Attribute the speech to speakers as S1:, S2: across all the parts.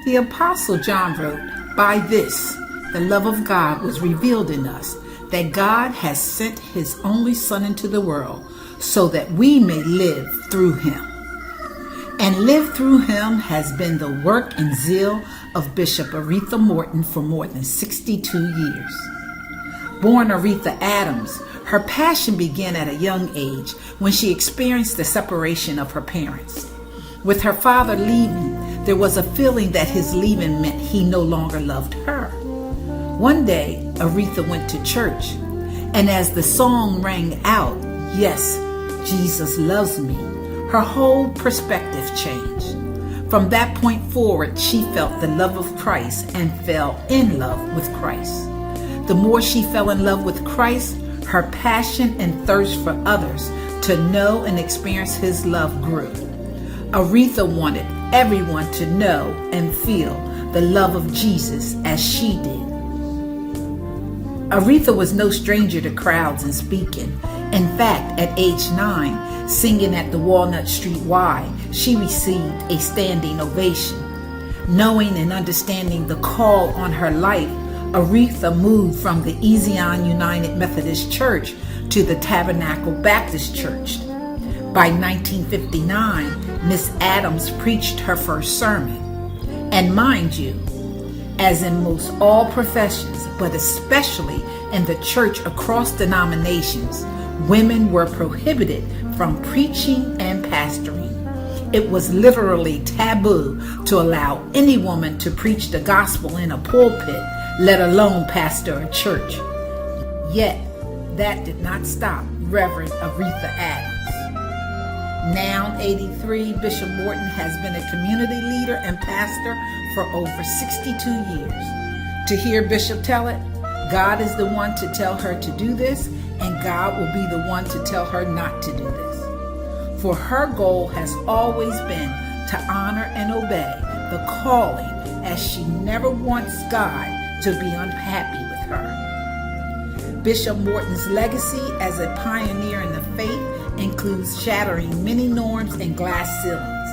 S1: The Apostle John wrote, "By this, the love of God was revealed in us, that God has sent his only Son into the world so that we may live through him." And live through him has been the work and zeal of Bishop Aretha Morton for more than 62 years. Born Aretha Adams, her passion began at a young age when she experienced the separation of her parents. With her father leaving, there was a feeling that his leaving meant he no longer loved her. One day, Aretha went to church, and as the song rang out, "Yes, Jesus loves me," her whole perspective changed. From that point forward, she felt the love of Christ and fell in love with Christ. The more she fell in love with Christ, her passion and thirst for others to know and experience his love grew. Aretha wanted everyone to know and feel the love of Jesus as she did. Aretha was no stranger to crowds and speaking. In fact, at age 9, singing at the Walnut Street Y, she received a standing ovation. Knowing and understanding the call on her life, Aretha moved from the Ezion United Methodist Church to the Tabernacle Baptist Church. By 1959, Miss Adams preached her first sermon. And mind you, as in most all professions, but especially in the church across denominations, women were prohibited from preaching and pastoring. It was literally taboo to allow any woman to preach the gospel in a pulpit, let alone pastor a church. Yet, that did not stop Reverend Aretha Adams. Now 83, Bishop Morton has been a community leader and pastor for over 62 years. To hear Bishop tell it, God is the one to tell her to do this, and God will be the one to tell her not to do this. For her goal has always been to honor and obey the calling, as she never wants God to be unhappy with her. Bishop Morton's legacy as a pioneer in the faith includes shattering many norms and glass ceilings,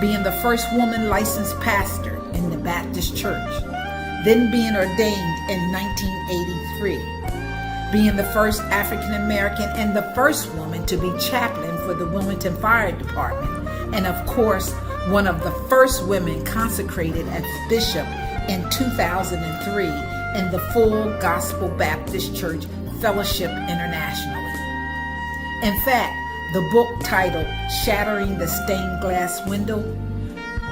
S1: being the first woman licensed pastor in the Baptist Church, then being ordained in 1983, being the first African American and the first woman to be chaplain for the Wilmington Fire Department, and of course, one of the first women consecrated as bishop in 2003 in the Full Gospel Baptist Church Fellowship internationally. In fact, the book titled Shattering the Stained Glass Window,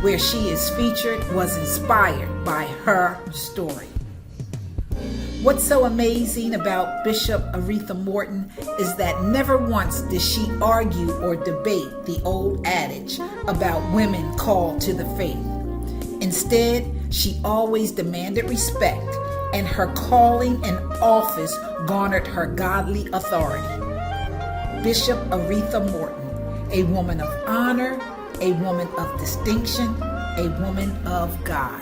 S1: where she is featured, was inspired by her story. What's so amazing about Bishop Aretha Morton is that never once did she argue or debate the old adage about women called to the faith. Instead, she always demanded respect, and her calling and office garnered her godly authority. Bishop Aretha Morton, a woman of honor, a woman of distinction, a woman of God.